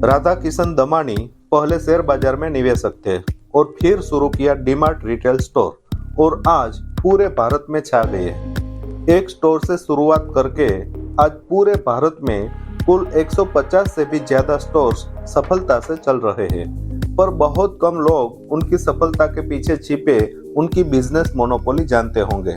राधा किशन दमानी पहले शेयर बाजार में निवेशक थे और फिर शुरू किया डीमार्ट रिटेल स्टोर और आज पूरे भारत में छा गए। एक स्टोर से शुरुआत करके आज पूरे भारत में कुल 150 से भी ज्यादा स्टोर्स सफलता से चल रहे हैं। पर बहुत कम लोग उनकी सफलता के पीछे छिपे उनकी बिजनेस मोनोपोली जानते होंगे।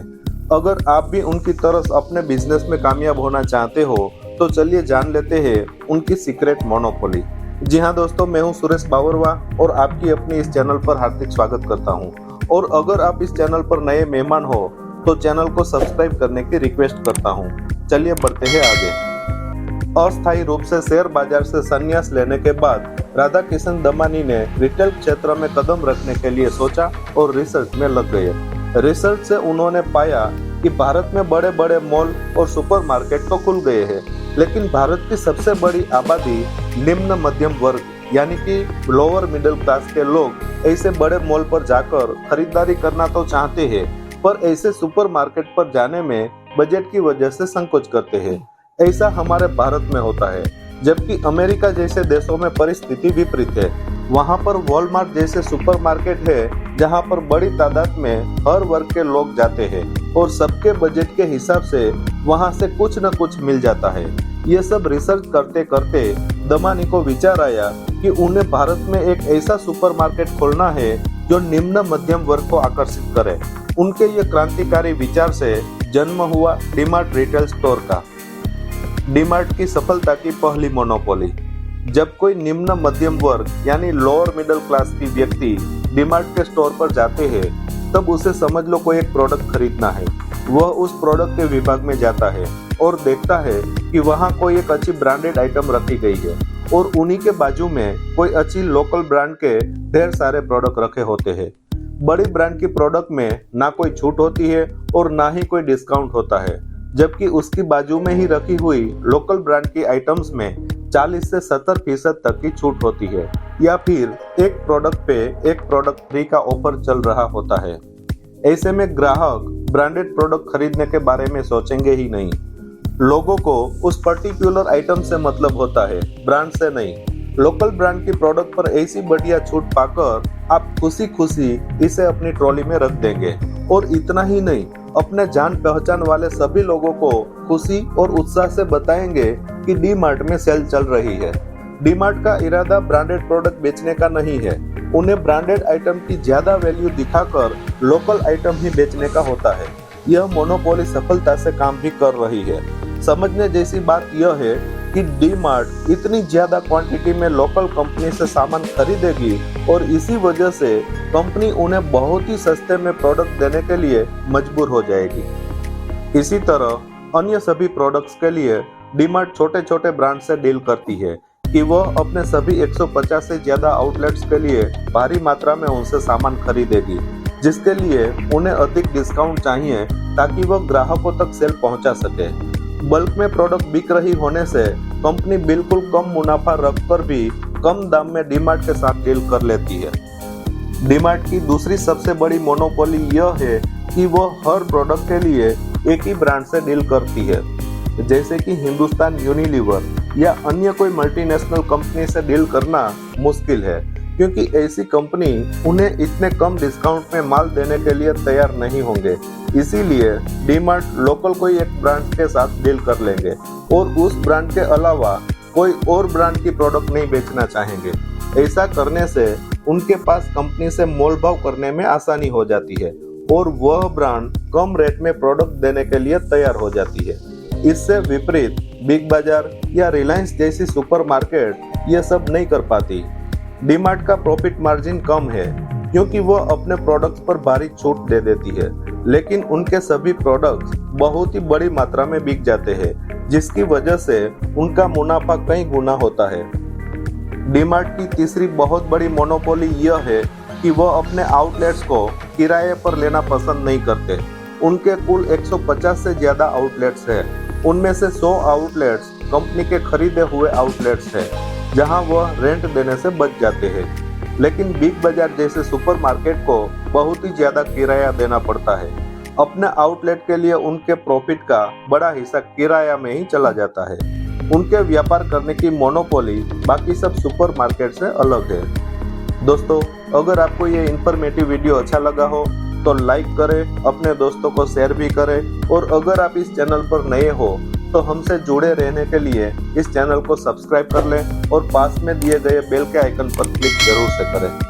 अगर आप भी उनकी तरह अपने बिजनेस में कामयाब होना चाहते हो तो चलिए जान लेते हैं उनकी सीक्रेट मोनोपोली। जी हाँ दोस्तों, मैं हूँ सुरेश बावरवा और आपकी अपनी इस चैनल पर हार्दिक स्वागत करता हूँ। और अगर आप इस चैनल पर नए मेहमान हो तो चैनल को सब्सक्राइब करने की रिक्वेस्ट करता हूँ। चलिए बढ़ते हैं आगे। अस्थायी रूप से शेयर बाजार से संन्यास लेने के बाद राधा किशन दमानी ने रिटेल क्षेत्र में कदम रखने के लिए सोचा और रिसर्च में लग गए। रिसर्च से उन्होंने पाया कि भारत में बड़े बड़े मॉल और सुपरमार्केट तो खुल गए हैं, लेकिन भारत की सबसे बड़ी आबादी निम्न मध्यम वर्ग यानी कि लोअर मिडिल क्लास के लोग ऐसे बड़े मॉल पर जाकर खरीदारी करना तो चाहते हैं, पर ऐसे सुपरमार्केट पर जाने में बजट की वजह से संकोच करते हैं। ऐसा हमारे भारत में होता है, जबकि अमेरिका जैसे देशों में परिस्थिति विपरीत है। वहाँ पर वॉलमार्ट जैसे सुपरमार्केट है जहाँ पर बड़ी तादाद में हर वर्ग के लोग जाते हैं और सबके बजट के हिसाब से वहाँ से कुछ न कुछ मिल जाता है। ये सब रिसर्च करते करते दमानी को विचार आया कि उन्हें भारत में एक ऐसा सुपरमार्केट खोलना है जो निम्न मध्यम वर्ग को आकर्षित करे। उनके ये क्रांतिकारी विचार से जन्म हुआ डीमार्ट रिटेल स्टोर का। डीमार्ट की सफलता की पहली मोनोपोली। जब कोई निम्न मध्यम वर्ग यानी लोअर मिडिल क्लास की व्यक्ति डीमार्ट के स्टोर पर जाते हैं तब उसे समझ लो कोई एक प्रोडक्ट खरीदना है। वह उस प्रोडक्ट के विभाग में जाता है और देखता है कि वहाँ कोई एक अच्छी ब्रांडेड आइटम रखी गई है और उन्हीं के बाजू में कोई अच्छी लोकल ब्रांड के ढेर सारे प्रोडक्ट रखे होते हैं। बड़ी ब्रांड की प्रोडक्ट में ना कोई छूट होती है और ना ही कोई डिस्काउंट होता है, जबकि उसकी बाजू में ही रखी हुई लोकल ब्रांड की आइटम्स में 40 से 70% तक की छूट होती है, या फिर एक प्रोडक्ट पे एक प्रोडक्ट फ्री का ऑफर चल रहा होता है। ऐसे में ग्राहक ब्रांडेड प्रोडक्ट खरीदने के बारे में सोचेंगे ही नहीं। लोगों को उस पर्टिकुलर आइटम से मतलब होता है, ब्रांड से नहीं। लोकल ब्रांड की प्रोडक्ट पर ऐसी बढ़िया छूट पाकर आप खुशी खुशी इसे अपनी ट्रॉली में रख देंगे और इतना ही नहीं, अपने जान पहचान वाले सभी लोगों को खुशी और उत्साह से बताएंगे कि डीमार्ट में सेल चल रही है। डीमार्ट का इरादा ब्रांडेड प्रोडक्ट बेचने का नहीं है, उन्हें ब्रांडेड आइटम की ज्यादा वैल्यू दिखाकर लोकल आइटम ही बेचने का होता है। यह मोनोपोली सफलता से काम भी कर रही है। समझने जैसी बात यह है कि डीमार्ट इतनी ज्यादा क्वांटिटी में लोकल कंपनी से सामान खरीदेगी और इसी वजह से कंपनी उन्हें बहुत ही सस्ते में प्रोडक्ट देने के लिए मजबूर हो जाएगी। इसी तरह अन्य सभी प्रोडक्ट्स के लिए डीमार्ट छोटे छोटे ब्रांड से डील करती है कि वह अपने सभी 150 से ज्यादा आउटलेट्स के लिए भारी मात्रा में उनसे सामान खरीदेगी, जिसके लिए उन्हें अधिक डिस्काउंट चाहिए ताकि वह ग्राहकों तक सेल पहुंचा सके। बल्क में प्रोडक्ट बिक रही होने से कंपनी बिल्कुल कम मुनाफा रखकर भी कम दाम में डीमार्ट के साथ डील कर लेती है। डीमार्ट की दूसरी सबसे बड़ी मोनोपोली यह है कि वह हर प्रोडक्ट के लिए एक ही ब्रांड से डील करती है। जैसे कि हिंदुस्तान यूनिलीवर या अन्य कोई मल्टीनेशनल कंपनी से डील करना मुश्किल है, क्योंकि ऐसी कंपनी उन्हें इतने कम डिस्काउंट में माल देने के लिए तैयार नहीं होंगे। इसीलिए डीमार्ट लोकल कोई एक ब्रांड के साथ डील कर लेंगे और उस ब्रांड के अलावा कोई और ब्रांड की प्रोडक्ट नहीं बेचना चाहेंगे। ऐसा करने से उनके पास कंपनी से मोल भाव करने में आसानी हो जाती है और वह ब्रांड कम रेट में प्रोडक्ट देने के लिए तैयार हो जाती है। इससे विपरीत बिग बाजार या रिलायंस जैसी सुपरमार्केट ये सब नहीं कर पाती। डीमार्ट का प्रॉफिट मार्जिन कम है क्योंकि वह अपने प्रोडक्ट्स पर भारी छूट दे देती है, लेकिन उनके सभी प्रोडक्ट्स बहुत ही बड़ी मात्रा में बिक जाते हैं, जिसकी वजह से उनका मुनाफा कई गुना होता है। डीमार्ट की तीसरी बहुत बड़ी मोनोपोली यह है कि वह अपने आउटलेट्स को किराए पर लेना पसंद नहीं करते। उनके कुल 150 से ज्यादा आउटलेट्स हैं, उनमें से 100 आउटलेट्स कंपनी के खरीदे हुए आउटलेट्स हैं, जहां वह रेंट देने से बच जाते हैं। लेकिन बिग बाजार जैसे सुपरमार्केट को बहुत ही ज्यादा किराया देना पड़ता है। अपने आउटलेट के लिए उनके प्रॉफिट का बड़ा हिस्सा किराया में ही चला जाता है। उनके व्यापार करने की मोनोपोली बाकी सब सुपरमार्केट से अलग है। दोस्तों, अगर आपको ये इंफॉर्मेटिव वीडियो अच्छा लगा हो तो लाइक करें, अपने दोस्तों को शेयर भी करें और अगर आप इस चैनल पर नए हो तो हमसे जुड़े रहने के लिए इस चैनल को सब्सक्राइब कर लें और पास में दिए गए बेल के आइकन पर क्लिक जरूर से करें।